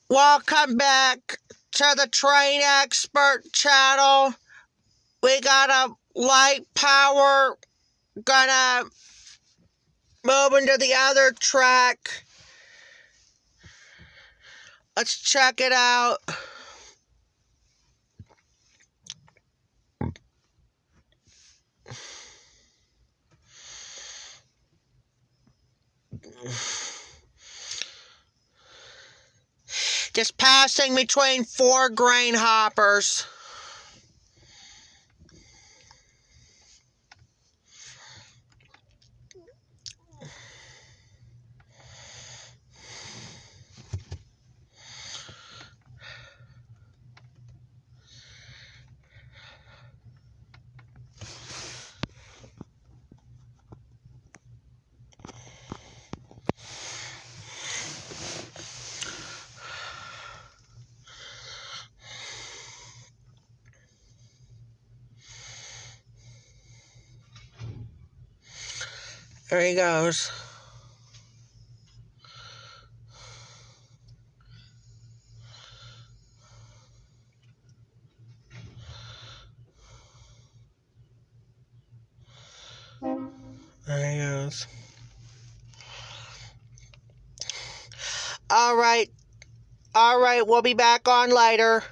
Welcome back to the Train Expert channel. We got a light power, gonna move into the other track. Let's check it out. Just passing between 4 grain hoppers. There he goes. There he goes. All right, we'll be back on later.